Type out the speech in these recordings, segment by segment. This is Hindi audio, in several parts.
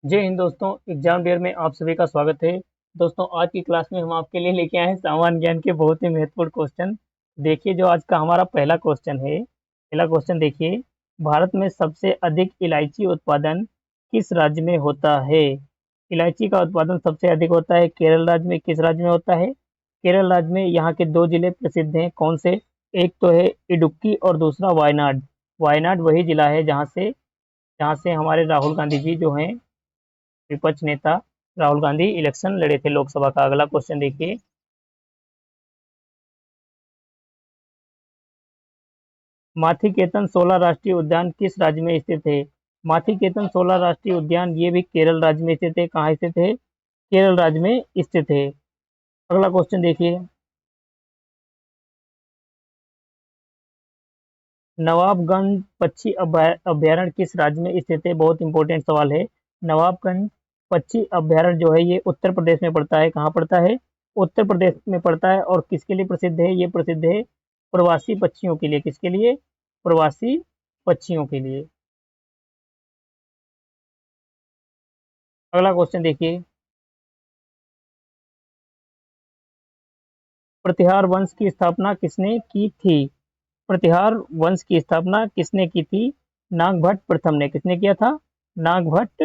जय हिंद दोस्तों। एग्जाम डेयर में आप सभी का स्वागत है। दोस्तों, आज की क्लास में हम आपके लिए लेके आए हैं सामान्य ज्ञान के बहुत ही महत्वपूर्ण क्वेश्चन। देखिए, जो आज का हमारा पहला क्वेश्चन है। पहला क्वेश्चन देखिए, भारत में सबसे अधिक इलायची उत्पादन किस राज्य में होता है? इलायची का उत्पादन सबसे अधिक होता है केरल राज्य में। किस राज्य में होता है? केरल राज्य में। यहाँ के दो जिले प्रसिद्ध हैं, कौन से? एक तो है इडुक्की और दूसरा वायनाड। वायनाड वही जिला है जहाँ से हमारे राहुल गांधी जी जो हैं, विपक्ष नेता राहुल गांधी इलेक्शन लड़े थे लोकसभा का। अगला क्वेश्चन देखिए, माथी केतन 16 राष्ट्रीय उद्यान किस राज्य में स्थित है? माथी केतन 16 राष्ट्रीय उद्यान ये भी केरल राज्य में स्थित है। कहाँ स्थित है? केरल राज्य में स्थित है। अगला क्वेश्चन देखिए, नवाबगंज पक्षी अभ्यारण्य किस राज्य में स्थित है? बहुत इंपॉर्टेंट सवाल है। नवाबगंज पक्षी अभ्यारण्य जो है ये उत्तर प्रदेश में पड़ता है। कहाँ पड़ता है? उत्तर प्रदेश में पड़ता है। और किसके लिए प्रसिद्ध है? ये प्रसिद्ध है प्रवासी पक्षियों के लिए। किसके लिए? प्रवासी पक्षियों के लिए। अगला क्वेश्चन देखिए, प्रतिहार वंश की स्थापना किसने की थी? प्रतिहार वंश की स्थापना किसने की थी? नागभट्ट प्रथम ने। किसने किया था? नागभट्ट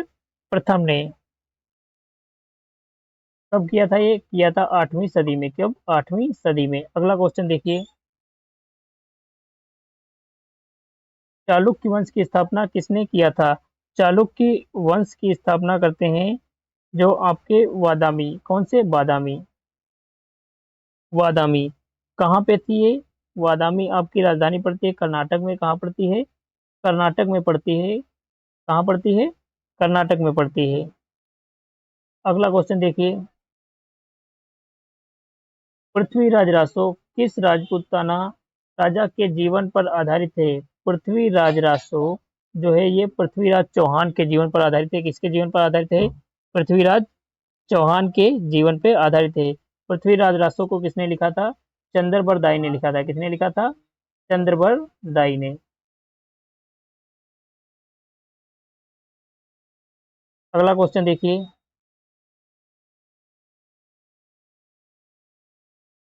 प्रथम ने। कब किया था? ये किया था 8वीं सदी में। कब? 8वीं सदी में। अगला क्वेश्चन देखिए, चालुक्य वंश की स्थापना किसने किया था? चालुक्य वंश की स्थापना करते हैं जो आपके वादामी। कौन से? बादामी। वादामी। कहाँ पे थी ये? वादामी आपकी राजधानी पड़ती है कर्नाटक में। कहाँ पड़ती है? कर्नाटक में पड़ती है। कहाँ पड़ती है? कर्नाटक में पड़ती है। अगला क्वेश्चन देखिए, पृथ्वीराज रासो किस राजपूताना राजा के जीवन पर आधारित है? पृथ्वीराज रासो जो है ये पृथ्वीराज चौहान के जीवन पर आधारित है। किसके जीवन पर आधारित है? पृथ्वीराज चौहान के जीवन पर आधारित है। पृथ्वीराज रासो को किसने लिखा था? चंद्रबर दाई ने लिखा था। किसने लिखा था? चंद्रबर दाई ने। अगला क्वेश्चन देखिए,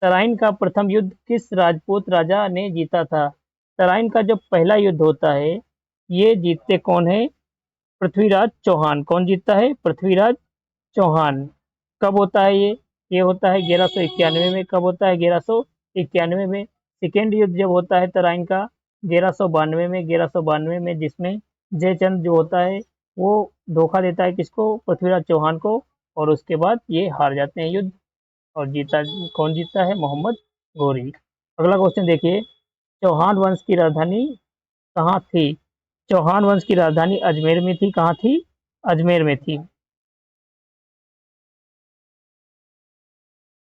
तराइन का प्रथम युद्ध किस राजपूत राजा ने जीता था? तराइन का जो पहला युद्ध होता है ये जीतते कौन है? पृथ्वीराज चौहान। कौन जीतता है? पृथ्वीराज चौहान। कब होता है ये? ये होता है 1191 में। कब होता है? 1191 में। सेकेंड युद्ध जब होता है तराइन का 1192 में। 1192 में, जिसमें जयचंद जो होता है वो धोखा देता है किसको? पृथ्वीराज चौहान को। और उसके बाद ये हार जाते हैं युद्ध। और जीता कौन? जीतता है मोहम्मद गोरी। अगला क्वेश्चन देखिए, चौहान वंश की राजधानी कहाँ थी? चौहान वंश की राजधानी अजमेर में थी। कहाँ थी? अजमेर में थी।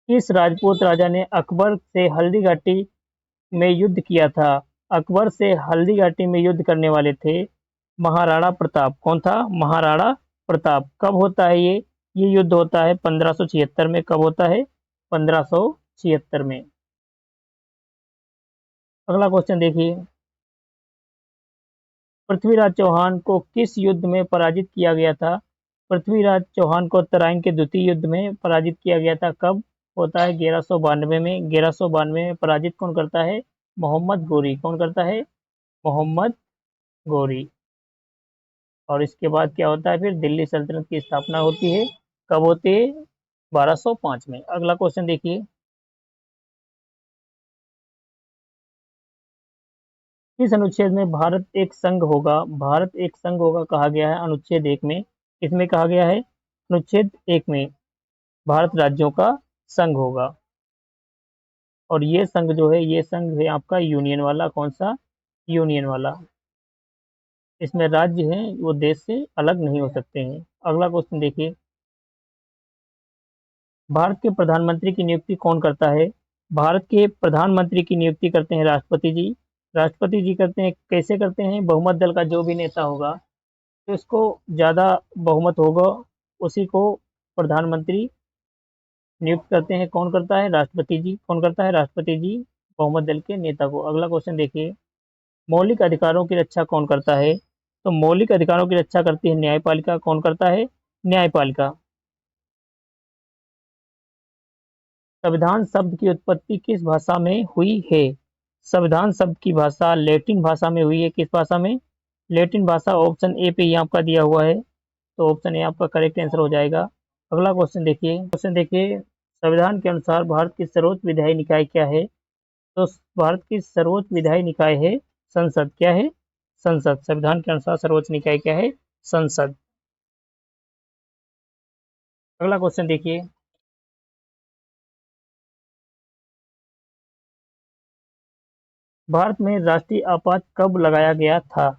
किस राजपूत राजा ने अकबर से हल्दी घाटी में युद्ध किया था? अकबर से हल्दी घाटी में युद्ध करने वाले थे महाराणा प्रताप। कौन था? महाराणा प्रताप। कब होता है ये युद्ध होता है 1576 में। कब होता है? 1576 में। अगला क्वेश्चन देखिए, पृथ्वीराज चौहान को किस युद्ध में पराजित किया गया था? पृथ्वीराज चौहान को तराइन के द्वितीय युद्ध में पराजित किया गया था। कब होता है? 1192 में। 1192 में पराजित कौन करता है? मोहम्मद गोरी। कौन करता है? मोहम्मद गोरी। और इसके बाद क्या होता है? फिर दिल्ली सल्तनत की स्थापना होती है। कब होती है? 1205 में। अगला क्वेश्चन देखिए, किस अनुच्छेद में भारत एक संघ होगा? भारत एक संघ होगा कहा गया है अनुच्छेद 1 में। किसमें कहा गया है? अनुच्छेद 1 में भारत राज्यों का संघ होगा। और ये संघ जो है ये संघ है आपका यूनियन वाला। कौन सा? यूनियन वाला। इसमें राज्य हैं वो देश से अलग नहीं हो सकते हैं। अगला क्वेश्चन देखिए, भारत के प्रधानमंत्री की नियुक्ति कौन करता है? भारत के प्रधानमंत्री की नियुक्ति करते हैं राष्ट्रपति जी। राष्ट्रपति जी करते हैं। कैसे करते हैं? बहुमत दल का जो भी नेता होगा, तो इसको ज्यादा बहुमत होगा, उसी को प्रधानमंत्री नियुक्त करते हैं। कौन करता है? राष्ट्रपति जी। कौन करता है? राष्ट्रपति जी बहुमत दल के नेता को। अगला क्वेश्चन देखिए, मौलिक अधिकारों की रक्षा कौन करता है? तो मौलिक अधिकारों की रक्षा करती है न्यायपालिका। कौन करता है? न्यायपालिका। संविधान शब्द की उत्पत्ति किस भाषा में हुई है? संविधान शब्द की भाषा लैटिन भाषा में हुई है। किस भाषा में? लैटिन भाषा। ऑप्शन ए पे यहाँ आपका दिया हुआ है, तो ऑप्शन ए आपका करेक्ट आंसर हो जाएगा। अगला क्वेश्चन देखिए, संविधान के अनुसार भारत की सर्वोच्च विधायी निकाय क्या है? तो भारत की सर्वोच्च विधायी निकाय है संसद। क्या है? संसद। संविधान के अनुसार सर्वोच्च निकाय क्या है? संसद। अगला क्वेश्चन देखिए, भारत में राष्ट्रीय आपात कब लगाया गया था?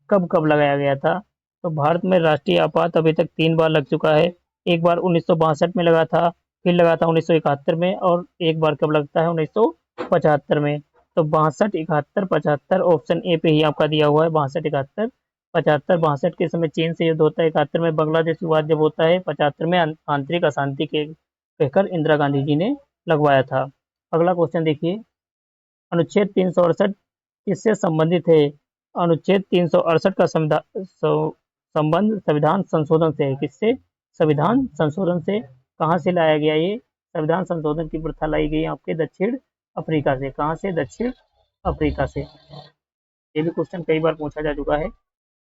कब लगाया गया था? तो भारत में राष्ट्रीय आपात अभी तक 3 बार लग चुका है। एक बार 1962 में लगा था, फिर लगा था 1971 में, और एक बार कब लगता है? 1975 में। तो 62, 71, 75, ऑप्शन ए पे ही आपका दिया हुआ है 62, 71, 75। 62 के समय चीन से युद्ध होता है, 71 में बांग्लादेश विवाद जब होता है, 75 में आंतरिक अशांति के कहकर इंदिरा गांधी जी ने लगवाया था। अगला क्वेश्चन देखिए, अनुच्छेद 368 किससे संबंधित है? अनुच्छेद 368 का संबंध संविधान संशोधन से है। किससे? संविधान संशोधन से। कहाँ से लाया गया ये? संविधान संशोधन की प्रथा लाई गई आपके दक्षिण अफ्रीका से। कहाँ से? दक्षिण अफ्रीका से। ये भी क्वेश्चन कई बार पूछा जा चुका है।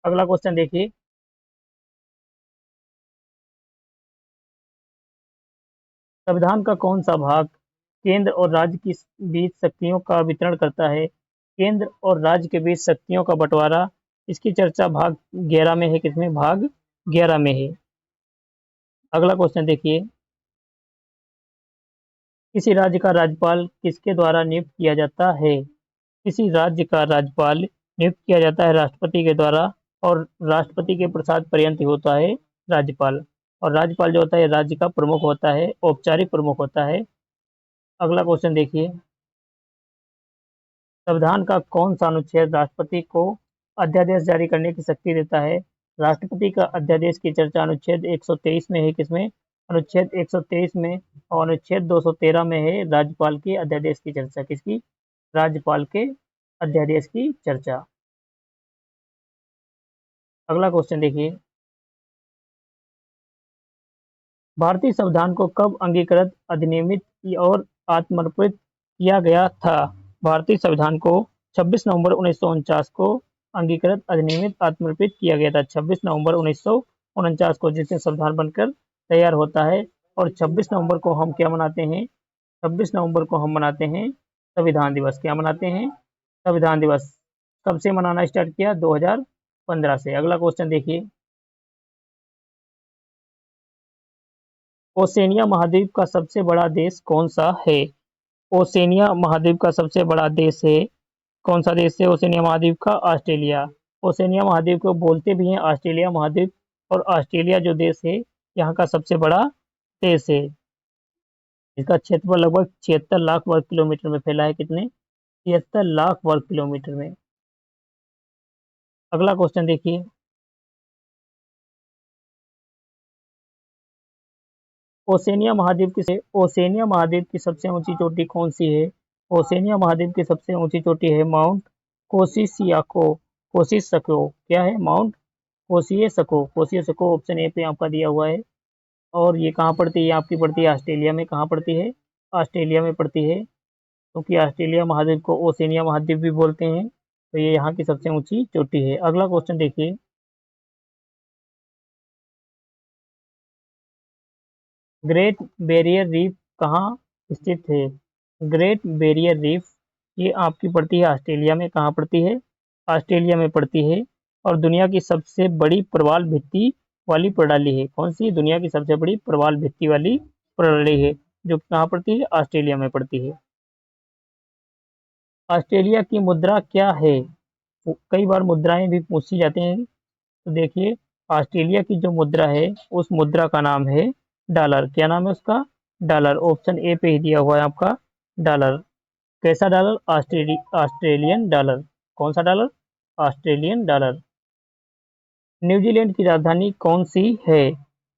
अगला क्वेश्चन देखिए, संविधान का कौन सा भाग केंद्र और राज्य के बीच शक्तियों का वितरण करता है? केंद्र और राज्य के बीच शक्तियों का बंटवारा, इसकी चर्चा भाग 11 में है। किसमें? भाग 11 में है। अगला क्वेश्चन देखिए, किसी राज्य का राज्यपाल किसके द्वारा नियुक्त किया जाता है? किसी राज्य का राज्यपाल नियुक्त किया जाता है राष्ट्रपति के द्वारा, और राष्ट्रपति के प्रसाद पर्यंत होता है राज्यपाल। और राज्यपाल जो होता है राज्य का प्रमुख होता है, औपचारिक प्रमुख होता है। अगला क्वेश्चन देखिए, संविधान का कौन सा अनुच्छेद राष्ट्रपति को अध्यादेश जारी करने की शक्ति देता है? राष्ट्रपति का अध्यादेश की चर्चा अनुच्छेद 123 में है। किसमें? अनुच्छेद 123 में। और अनुच्छेद 213 में है राज्यपाल के अध्यादेश की चर्चा। किसकी? राज्यपाल के अध्यादेश की चर्चा। अगला क्वेश्चन देखिए, भारतीय संविधान को कब अंगीकृत, अधिनियमित और आत्मर्पित किया गया था? भारतीय संविधान को 26 नवंबर 1949 को अंगीकृत, अधिनियमित, आत्मर्पित किया गया था। 26 नवंबर 1949 को जिस दिन संविधान बनकर तैयार होता है। और 26 नवंबर को हम क्या मनाते हैं? 26 नवंबर को हम मनाते हैं संविधान दिवस। क्या मनाते हैं? संविधान दिवस। कब से मनाना स्टार्ट किया? 2015 से। अगला क्वेश्चन देखिए, ओसेनिया महाद्वीप का सबसे बड़ा देश कौन सा है? ओसेनिया महाद्वीप का सबसे बड़ा देश है, कौन सा देश है ओसेनिया महाद्वीप का? ऑस्ट्रेलिया। ओसेनिया महाद्वीप को बोलते भी हैं ऑस्ट्रेलिया महाद्वीप, और ऑस्ट्रेलिया जो देश है यहाँ का सबसे बड़ा देश है। इसका क्षेत्रफल लगभग 76 लाख वर्ग किलोमीटर में फैला है। कितने? 76 लाख वर्ग किलोमीटर में। अगला क्वेश्चन देखिए, ओसेनिया महाद्वीप की सबसे ऊंची चोटी कौन सी है? ओसेनिया महाद्वीप की सबसे ऊंची चोटी है माउंट कोसिसियाको। कोसिसको। क्या है? माउंट कोसियसको। कोसियसको ऑप्शन ए पे आपका दिया हुआ है। और ये कहाँ पड़ती है? आपकी पड़ती है ऑस्ट्रेलिया में। कहाँ पड़ती है? ऑस्ट्रेलिया में पड़ती है, क्योंकि ऑस्ट्रेलिया महाद्वीप को ओसेनिया महाद्वीप भी बोलते हैं। तो ये यहाँ की सबसे ऊंची चोटी है। अगला क्वेश्चन देखिए, ग्रेट बैरियर रीफ कहाँ स्थित है? ग्रेट बैरियर रीफ ये आपकी पड़ती है ऑस्ट्रेलिया में। कहाँ पड़ती है? ऑस्ट्रेलिया में पड़ती है। और दुनिया की सबसे बड़ी प्रवाल भित्ति वाली प्रणाली है। कौन सी? दुनिया की सबसे बड़ी प्रवाल भित्ति वाली प्रणाली है, जो कहाँ पड़ती है? ऑस्ट्रेलिया में पड़ती है। ऑस्ट्रेलिया की मुद्रा क्या है? कई बार मुद्राएं भी पूछी जाती हैं। तो देखिए, ऑस्ट्रेलिया की जो मुद्रा है उस मुद्रा का नाम है डॉलर। क्या नाम है उसका? डॉलर। ऑप्शन ए पे ही दिया हुआ है आपका डॉलर। कैसा डॉलर? Australian dollar. कौन सा डॉलर? Australian dollar. न्यूजीलैंड की राजधानी कौन सी है?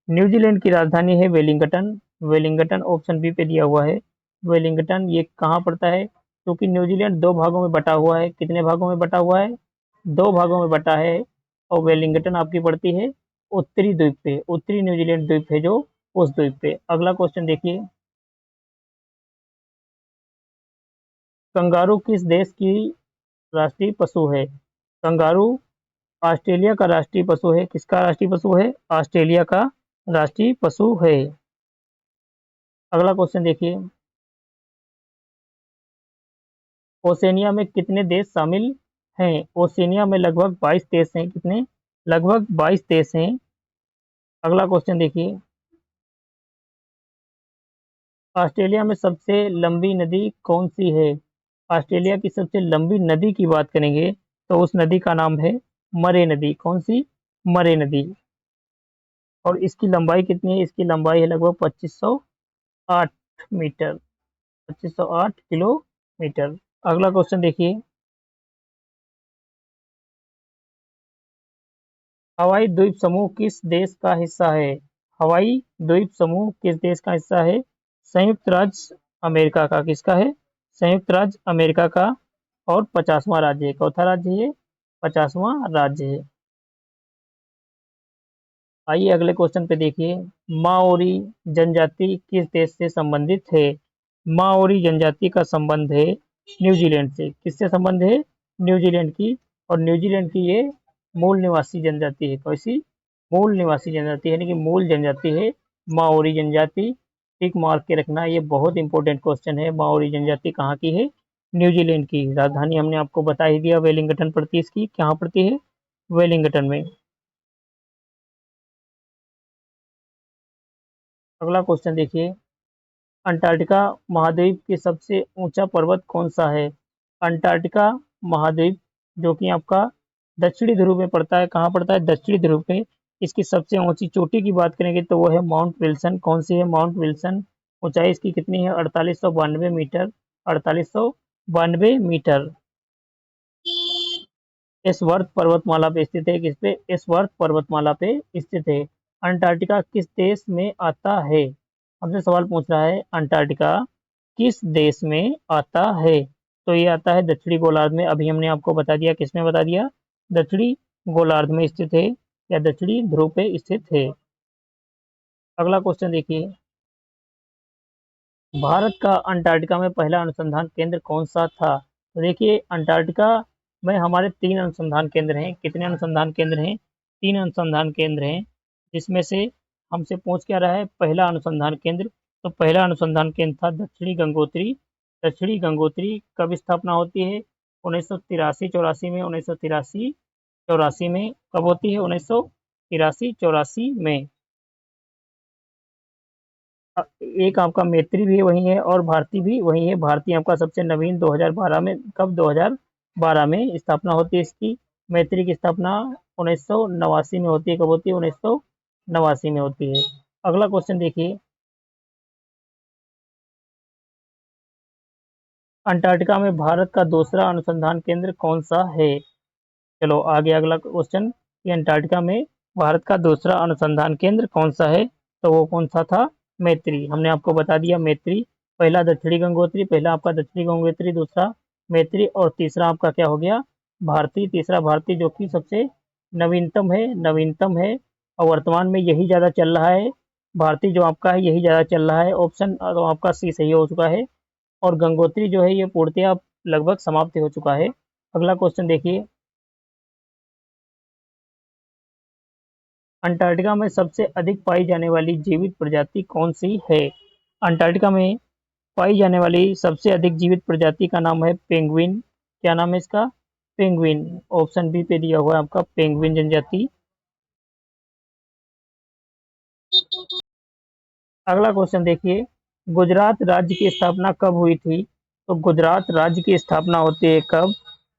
न्यूजीलैंड की राजधानी है वेलिंगटन। वेलिंगटन ऑप्शन बी पे दिया हुआ है वेलिंगटन। ये कहाँ पड़ता है? क्योंकि न्यूजीलैंड 2 भागों में बटा हुआ है। कितने भागों में बटा हुआ है? 2 भागों में बटा है। और वेलिंगटन आपकी पड़ती है उत्तरी द्वीप पे, उत्तरी न्यूजीलैंड द्वीप है जो, उस द्वीप पे। अगला क्वेश्चन देखिए, कंगारू किस देश की राष्ट्रीय पशु है? कंगारू ऑस्ट्रेलिया का राष्ट्रीय पशु है। किसका राष्ट्रीय पशु है? ऑस्ट्रेलिया का राष्ट्रीय पशु है। अगला क्वेश्चन देखिए, ओसेनिया में कितने देश शामिल हैं? ओसेनिया में लगभग 22 देश हैं। कितने? लगभग 22 देश हैं। अगला क्वेश्चन देखिए, ऑस्ट्रेलिया में सबसे लंबी नदी कौन सी है? ऑस्ट्रेलिया की सबसे लंबी नदी की बात करेंगे तो उस नदी का नाम है मरे नदी। कौन सी? मरे नदी। और इसकी लंबाई कितनी है? इसकी लंबाई है लगभग 2508 मीटर, 2508 किलोमीटर। अगला क्वेश्चन देखिए, हवाई द्वीप समूह किस देश का हिस्सा है? हवाई द्वीप समूह किस देश का हिस्सा है? संयुक्त राज्य अमेरिका का। किसका है? संयुक्त राज्य अमेरिका का। और 50वां राज्य है। चौथा राज्य है, 50वां राज्य है। आइए अगले क्वेश्चन पे देखिए, माओरी जनजाति किस देश से संबंधित है? माओरी जनजाति का संबंध है न्यूजीलैंड से। किससे संबंध है? न्यूजीलैंड की। और न्यूजीलैंड की ये मूल निवासी जनजाति है। कैसी? मूल निवासी जनजाति, यानी कि मूल जनजाति है माओरी जनजाति। टिक मार्क के रखना, ये बहुत इंपॉर्टेंट क्वेश्चन है। माओरी जनजाति कहाँ की है? न्यूजीलैंड की। राजधानी हमने आपको बता ही दिया, वेलिंगटन पड़ती है इसकी। कहाँ पड़ती है? वेलिंगटन में। अगला क्वेश्चन देखिए, अंटार्कटिका महाद्वीप की सबसे ऊंचा पर्वत कौन सा है? अंटार्कटिका महाद्वीप जो कि आपका दक्षिणी ध्रुव में पड़ता है। कहाँ पड़ता है? दक्षिणी ध्रुव पे। इसकी सबसे ऊंची चोटी की बात करेंगे तो वो है माउंट विल्सन। कौन सी है? Mount Wilson. ऊंचाई इसकी कितनी है? 4892 मीटर। 4892 मीटर। एसवर्थ पर्वतमाला पे स्थित है। किस पे? एसवर्थ पर्वतमाला पे स्थित है। अंटार्कटिका किस देश में आता है? हमसे सवाल पूछ रहा है, अंटार्कटिका किस देश में आता है? तो ये आता है दक्षिणी गोलार्ध में। अभी हमने आपको बता दिया, किसमें बता दिया? दक्षिणी गोलार्ध में स्थित है, या दक्षिणी ध्रुव पे स्थित है। अगला क्वेश्चन देखिए, भारत का अंटार्कटिका में पहला अनुसंधान केंद्र कौन सा था? तो देखिए, अंटार्कटिका में हमारे 3 अनुसंधान केंद्र हैं। कितने अनुसंधान केंद्र हैं? 3 अनुसंधान केंद्र हैं, जिसमें से हमसे पूछ क्या रहा है? पहला अनुसंधान केंद्र। तो पहला अनुसंधान केंद्र था दक्षिणी गंगोत्री। दक्षिणी गंगोत्री कब स्थापना होती है? 1983-84 में। 1983-84 में कब होती है? 1983-84 में। एक आपका मैत्री भी वही है और भारती भी वही है। भारती आपका सबसे नवीन 2012 में। कब? 2012 में स्थापना होती है इसकी। मैत्री की स्थापना 1989 में होती है। कब होती है? 1989 में होती है। अगला क्वेश्चन देखिए, अंटार्कटिका में भारत का दूसरा अनुसंधान केंद्र कौन सा है? चलो आगे अगला क्वेश्चन, कि अंटार्कटिका में भारत का दूसरा अनुसंधान केंद्र कौन सा है? तो वो कौन सा था? मैत्री। हमने आपको बता दिया, मैत्री। पहला दक्षिणी गंगोत्री, पहला आपका दक्षिणी गंगोत्री, दूसरा मैत्री, और तीसरा आपका क्या हो गया? भारती। तीसरा भारती, जो कि सबसे नवीनतम है, नवीनतम है। और वर्तमान में यही ज़्यादा चल रहा है। भारती जो आपका है यही ज़्यादा चल रहा है। ऑप्शन तो आपका सी सही हो चुका है। और गंगोत्री जो है ये पूर्णतया लगभग समाप्त हो चुका है। अगला क्वेश्चन देखिए, अंटार्कटिका में सबसे अधिक पाई जाने वाली जीवित प्रजाति कौन सी है? अंटार्कटिका में पाई जाने वाली सबसे अधिक जीवित प्रजाति का नाम है पेंगुइन। क्या नाम है इसका? पेंगुइन। ऑप्शन बी पे दिया हुआ है आपका, पेंगुइन जनजाति। अगला क्वेश्चन देखिए, गुजरात राज्य की स्थापना कब हुई थी? तो गुजरात राज्य की स्थापना होती है कब?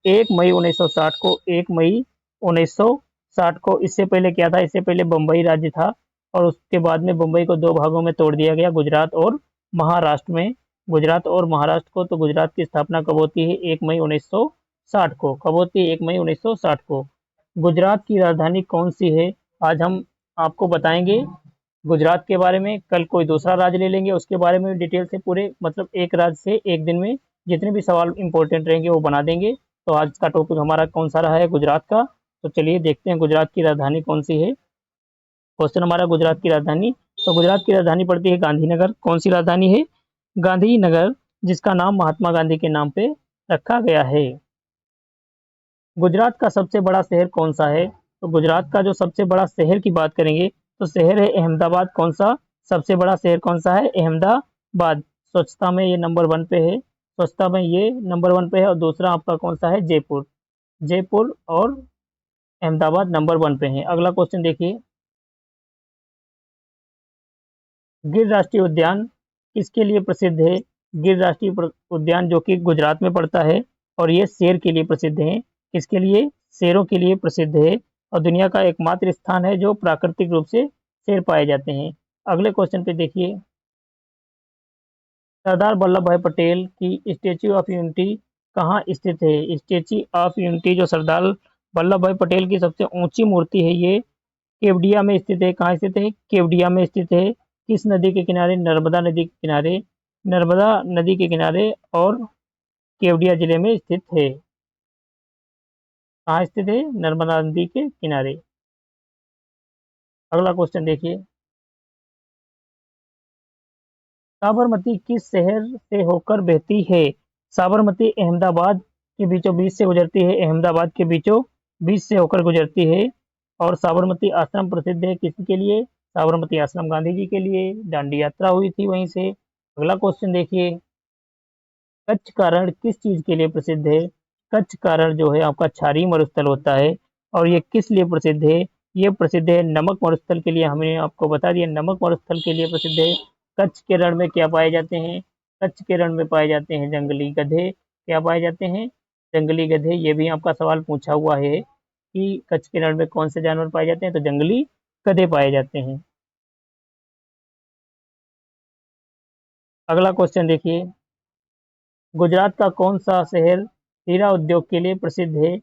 1 मई 1960 को। 1 मई 1960 को। इससे पहले क्या था? इससे पहले बम्बई राज्य था, और उसके बाद में बम्बई को 2 भागों में तोड़ दिया गया, गुजरात और महाराष्ट्र में। गुजरात और महाराष्ट्र को। तो गुजरात की स्थापना कब होती है? 1 मई 1960 को। कब होती है? 1 मई 1960 को। गुजरात की राजधानी कौन सी है? आज हम आपको बताएंगे गुजरात के बारे में। कल कोई दूसरा राज्य ले लेंगे, उसके बारे में डिटेल से पूरे, मतलब एक राज्य से एक दिन में जितने भी सवाल इंपॉर्टेंट रहेंगे वो बना देंगे। तो आज का टॉपिक हमारा कौन सा रहा है? गुजरात का। तो चलिए देखते हैं गुजरात की राजधानी कौन सी है। क्वेश्चन हमारा गुजरात की राजधानी, तो गुजरात की राजधानी पड़ती है गांधीनगर। कौन सी राजधानी है? गांधीनगर, जिसका नाम महात्मा गांधी के नाम पे रखा गया है। गुजरात का सबसे बड़ा शहर कौन सा है? तो गुजरात का जो सबसे बड़ा शहर की बात करेंगे तो शहर है अहमदाबाद। कौन सा? सबसे बड़ा शहर कौन सा है? अहमदाबाद। स्वच्छता में ये नंबर 1 पे है, स्वच्छता में ये नंबर 1 पे है। और दूसरा आपका कौन सा है? जयपुर। जयपुर और अहमदाबाद नंबर 1 पे है। अगला क्वेश्चन देखिए, गिर राष्ट्रीय उद्यान किसके लिए प्रसिद्ध है? गिर राष्ट्रीय उद्यान जो कि गुजरात में पड़ता है और ये शेर के लिए प्रसिद्ध है। किसके लिए? शेरों के लिए प्रसिद्ध है और दुनिया का एकमात्र स्थान है जो प्राकृतिक रूप से शेर पाए जाते हैं। अगले क्वेश्चन पे देखिए, सरदार वल्लभ भाई पटेल की स्टेच्यू ऑफ यूनिटी कहाँ स्थित है? स्टेच्यू ऑफ यूनिटी जो सरदार वल्लभ भाई पटेल की सबसे ऊंची मूर्ति है, ये केवडिया में स्थित है। कहाँ स्थित है? केवडिया में स्थित है। किस नदी के किनारे? नर्मदा नदी के किनारे। नर्मदा नदी के किनारे और केवडिया जिले में स्थित है। कहाँ स्थित है? नर्मदा नदी के किनारे। अगला क्वेश्चन देखिए, साबरमती किस शहर से होकर बहती है? साबरमती अहमदाबाद के बीचों बीच से गुजरती है। अहमदाबाद के बीचों बीच से होकर गुजरती है। और साबरमती आश्रम प्रसिद्ध है किसके लिए? साबरमती आश्रम गांधी जी के लिए। दांडी यात्रा हुई थी वहीं से। अगला क्वेश्चन देखिए, कच्छ का रण किस चीज के लिए प्रसिद्ध है? कच्छ का रण जो है आपका क्षारीय मरुस्थल होता है और ये किस लिए प्रसिद्ध है? ये प्रसिद्ध है नमक मरुस्थल के लिए। हमने आपको बता दिया नमक मरुस्थल के लिए प्रसिद्ध है। कच्छ के रण में क्या पाए जाते हैं? कच्छ के रण में पाए जाते हैं जंगली गधे। क्या पाए जाते हैं? जंगली गधे। ये भी आपका सवाल पूछा हुआ है कि कच्छ के रण में कौन से जानवर पाए जाते हैं, तो जंगली गधे पाए जाते हैं। अगला क्वेश्चन देखिए, गुजरात का कौन सा शहर हीरा उद्योग के लिए प्रसिद्ध है?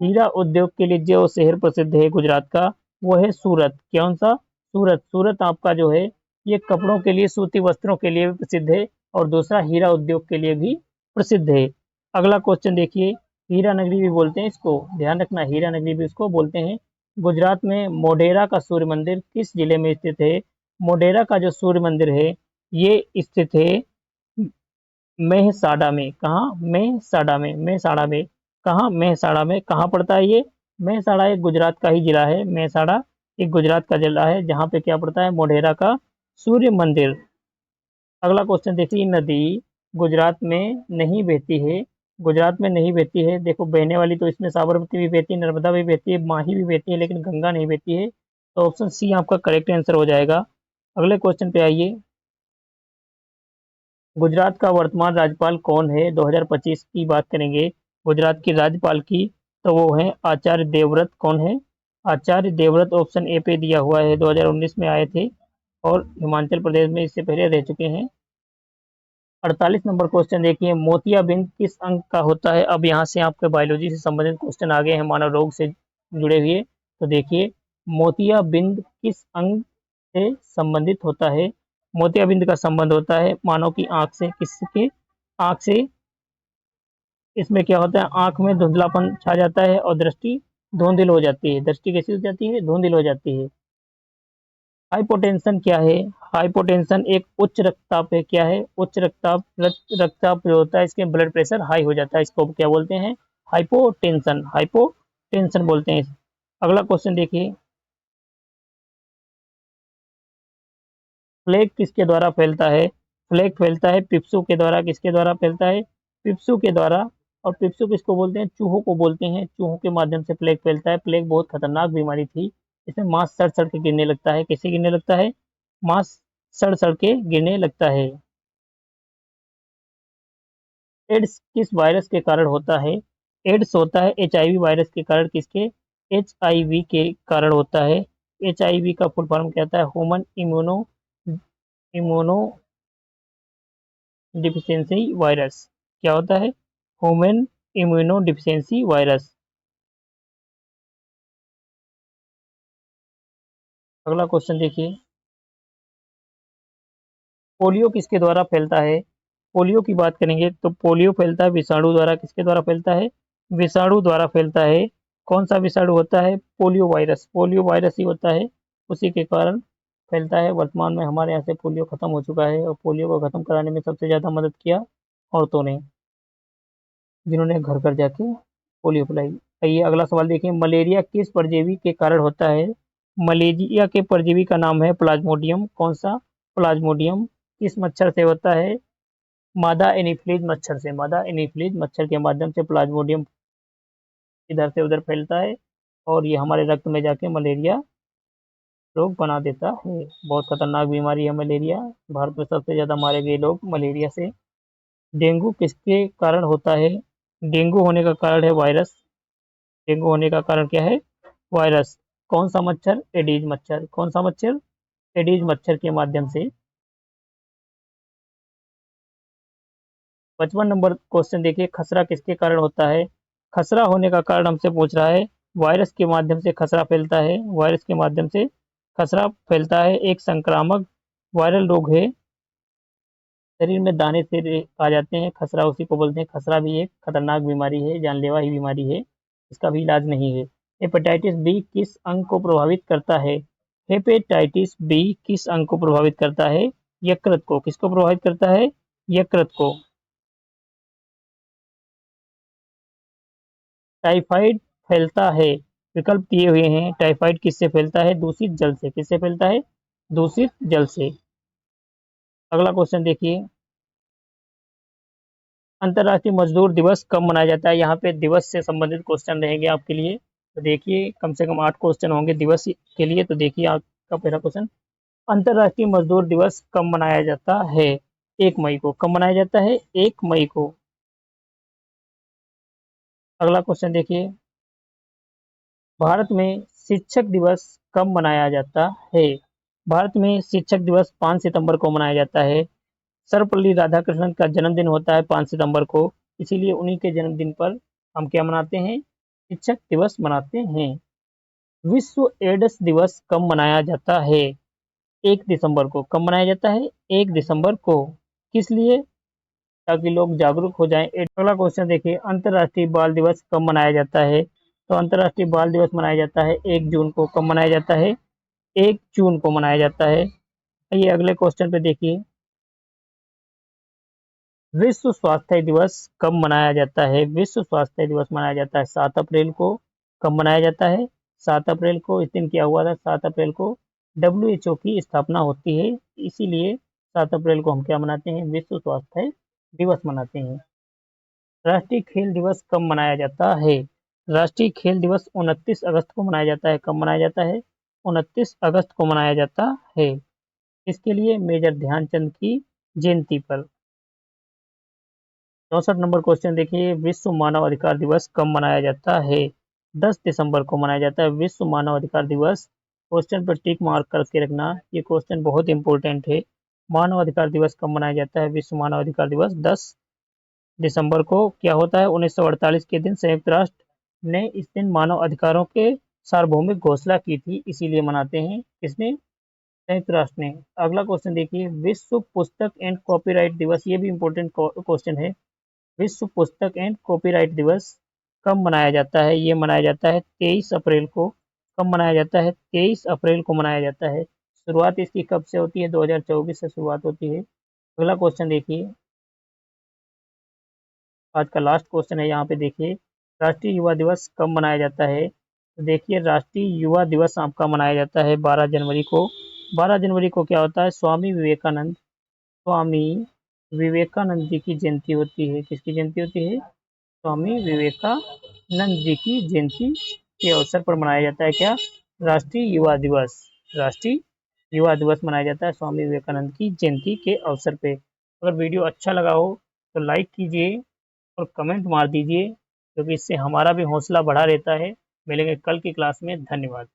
हीरा उद्योग के लिए जो शहर प्रसिद्ध है गुजरात का, वो है सूरत। कौन सा? सूरत। सूरत आपका जो है ये कपड़ों के लिए, सूती वस्त्रों के लिए भी प्रसिद्ध है और दूसरा हीरा उद्योग के लिए भी प्रसिद्ध है। अगला क्वेश्चन देखिए, हीरा नगरी भी बोलते हैं इसको, ध्यान रखना, हीरा नगरी भी इसको बोलते हैं। गुजरात में मोढेरा का सूर्य मंदिर किस जिले में स्थित है? मोढेरा का जो सूर्य मंदिर है ये स्थित है मेहसाणा में। कहाँ? मेहसाणा में। मेहसाणा में कहाँ? मेहसाणा में। कहाँ पड़ता है ये? मेहसाणा एक गुजरात का ही जिला है। मेहसाणा एक गुजरात का जिला है जहाँ पे क्या पड़ता है? मोढेरा का सूर्य मंदिर। अगला क्वेश्चन देखिए, नदी गुजरात में नहीं बहती है। गुजरात में नहीं बहती है, देखो बहने वाली तो इसमें साबरमती भी बहती है, नर्मदा भी बहती है, माही भी बहती है, लेकिन गंगा नहीं बहती है। तो ऑप्शन सी आपका करेक्ट आंसर हो जाएगा। अगले क्वेश्चन पे आइए, गुजरात का वर्तमान राज्यपाल कौन है? 2025 की बात करेंगे गुजरात की राज्यपाल की, तो वो है आचार्य देवव्रत। कौन है? आचार्य देवव्रत। ऑप्शन ए पे दिया हुआ है, 2019 में आए थे और हिमाचल प्रदेश में इससे पहले रह चुके हैं। 48 नंबर क्वेश्चन देखिए, मोतियाबिंद किस अंग का होता है? अब यहाँ से आपके बायोलॉजी से संबंधित क्वेश्चन आ गए हैं, मानव रोग से जुड़े हुए। तो देखिए, मोतियाबिंद किस अंग से संबंधित होता है? मोतियाबिंद का संबंध होता है मानव की आंख से। किसके? आंख से। इसमें क्या होता है? आंख में धुंधलापन छा जाता है और दृष्टि धुंधल हो जाती है। दृष्टि कैसी हो जाती है? धुंधल हो जाती है। हाइपोटेंशन क्या है? हाइपोटेंशन एक उच्च रक्तचाप है। क्या है? उच्च रक्तचाप। रक्तचाप जो होता है इसके ब्लड प्रेशर हाई हो जाता है, इसको क्या बोलते हैं? हाइपोटेंशन। हाइपोटेंशन बोलते हैं। अगला क्वेश्चन देखिए, प्लेग किसके द्वारा फैलता है? प्लेग फैलता है पिप्सू के द्वारा। किसके द्वारा फैलता है? पिप्सू के द्वारा। और पिप्सू किसको बोलते हैं? चूहों को बोलते हैं। चूहों के माध्यम से प्लेग फैलता है। प्लेग बहुत खतरनाक बीमारी थी, इसमें मांस सड़ सड़ के गिरने लगता है। कैसे गिरने लगता है? मांस सड़ सड़ के गिरने लगता है। एड्स किस वायरस के कारण होता है? एड्स होता है एचआईवी वायरस के कारण। किसके? एचआईवी के कारण होता है। एचआईवी का फुल फॉर्म क्या होता है? Human immuno immuno deficiency virus. क्या होता है? Human immuno deficiency virus. अगला क्वेश्चन देखिए, पोलियो किसके द्वारा फैलता है? पोलियो की बात करेंगे तो पोलियो फैलता है विषाणु द्वारा। किसके द्वारा फैलता है? विषाणु द्वारा फैलता है। कौन सा विषाणु होता है? Polio virus. पोलियो वायरस ही होता है उसी के कारण फैलता है। वर्तमान में हमारे यहाँ से पोलियो खत्म हो चुका है और पोलियो को खत्म कराने में सबसे ज़्यादा मदद किया औरतों ने, जिन्होंने घर घर जाके पोलियो पिलाई। आइए अगला सवाल देखिए, मलेरिया किस परजीवी के कारण होता है? मलेरिया के परजीवी का नाम है प्लाज्मोडियम। कौन सा? प्लाज्मोडियम। किस मच्छर से होता है? मादा एनीफिलीज मच्छर से। मादा एनीफिलीज मच्छर के माध्यम से प्लाज्मोडियम इधर से उधर फैलता है और ये हमारे रक्त में जाके मलेरिया रोग बना देता है। बहुत खतरनाक बीमारी है मलेरिया। भारत में सबसे ज्यादा मारे गए लोग मलेरिया से। डेंगू किसके कारण होता है? डेंगू होने का कारण है वायरस। डेंगू होने का कारण क्या है? वायरस। कौन सा मच्छर? एडीज मच्छर। कौन सा मच्छर? एडीज मच्छर के माध्यम से। 55 नंबर क्वेश्चन देखिए, खसरा किसके कारण होता है? खसरा होने का कारण हमसे पूछ रहा है। वायरस के माध्यम से खसरा फैलता है। वायरस के माध्यम से खसरा फैलता है। एक संक्रामक वायरल रोग है। शरीर में दाने से आ जाते हैं, खसरा उसी को बोलते हैं। खसरा भी एक खतरनाक बीमारी है, जानलेवा ही बीमारी है, इसका भी इलाज नहीं है। हेपेटाइटिस बी किस अंग को प्रभावित करता है? हेपेटाइटिस बी किस अंग को प्रभावित करता है? यकृत को। किसको प्रभावित करता है? यकृत को। टाइफाइड फैलता है। विकल्प दिए हुए हैं। टाइफाइड किससे फैलता है? दूषित जल से। किससे फैलता है? दूषित जल से। अगला क्वेश्चन देखिए, अंतर्राष्ट्रीय मजदूर दिवस कब मनाया जाता है? यहाँ पे दिवस से संबंधित क्वेश्चन रहेंगे आपके लिए, तो देखिए कम से कम 8 क्वेश्चन होंगे दिवस के लिए। तो देखिए आपका पहला क्वेश्चन, अंतर्राष्ट्रीय मजदूर दिवस कब मनाया जाता है? 1 मई को। कब मनाया जाता है? 1 मई को। अगला क्वेश्चन देखिए, भारत में शिक्षक दिवस कब मनाया जाता है? भारत में शिक्षक दिवस 5 सितंबर को मनाया जाता है। सर्वपल्ली राधाकृष्णन का जन्मदिन होता है 5 सितंबर को, इसीलिए उन्हीं के जन्मदिन पर हम क्या मनाते हैं? शिक्षक दिवस मनाते हैं। विश्व एड्स दिवस कब मनाया जाता है? 1 दिसंबर को। कब मनाया जाता है? 1 दिसंबर को। किस लिए? ताकि लोग जागरूक हो जाएं। अगला क्वेश्चन देखिए, अंतर्राष्ट्रीय बाल दिवस कब मनाया जाता है? तो अंतर्राष्ट्रीय बाल दिवस मनाया जाता है 1 जून को। कब मनाया जाता है? 1 जून को मनाया जाता है। ये अगले क्वेश्चन पे देखिए, विश्व स्वास्थ्य दिवस कब मनाया जाता है? विश्व स्वास्थ्य दिवस मनाया जाता है 7 अप्रैल को। कब मनाया जाता है? 7 अप्रैल को। इस दिन क्या हुआ था? 7 अप्रैल को WHO की स्थापना होती है, इसीलिए 7 अप्रैल को हम क्या मनाते हैं? विश्व स्वास्थ्य दिवस मनाते हैं। राष्ट्रीय खेल दिवस कब मनाया जाता है? राष्ट्रीय खेल दिवस 29 अगस्त को मनाया जाता है। कब मनाया जाता है? 29 अगस्त को मनाया जाता है। इसके लिए मेजर ध्यानचंद की जयंती पर। 64 नंबर क्वेश्चन देखिए, विश्व मानव अधिकार दिवस कब मनाया जाता है? 10 दिसंबर को मनाया जाता है विश्व मानव अधिकार दिवस। क्वेश्चन पर टिक मार्क करके रखना, ये क्वेश्चन बहुत इंपॉर्टेंट है। मानव अधिकार दिवस कब मनाया जाता है? विश्व मानव अधिकार दिवस 10 दिसंबर को। क्या होता है? 1948 के दिन संयुक्त राष्ट्र ने इस दिन मानव अधिकारों के सार्वभौमिक घोषणा की थी, इसीलिए मनाते हैं। किसने? संयुक्त राष्ट्र ने। अगला क्वेश्चन देखिए, विश्व पुस्तक एंड कॉपीराइट दिवस, ये भी इंपॉर्टेंट क्वेश्चन है। विश्व पुस्तक एंड कॉपीराइट दिवस कब मनाया जाता है? ये मनाया जाता है 23 अप्रैल को। कब मनाया जाता है? 23 अप्रैल को मनाया जाता है। शुरुआत इसकी कब से होती है? 2024 से शुरुआत होती है। अगला क्वेश्चन देखिए, आज का लास्ट क्वेश्चन है, यहाँ पे देखिए, राष्ट्रीय युवा दिवस कब मनाया जाता है? तो देखिए, राष्ट्रीय युवा दिवस आपका मनाया जाता है 12 जनवरी को। 12 जनवरी को क्या होता है? स्वामी विवेकानंद जी की जयंती होती है। किसकी जयंती होती है? स्वामी विवेकानंद जी की जयंती के अवसर पर मनाया जाता है क्या? राष्ट्रीय युवा दिवस। राष्ट्रीय युवा दिवस मनाया जाता है स्वामी विवेकानंद की जयंती के अवसर पे। अगर वीडियो अच्छा लगा हो तो लाइक कीजिए और कमेंट मार दीजिए, क्योंकि इससे हमारा भी हौसला बढ़ा रहता है। मिलेंगे कल की क्लास में। धन्यवाद।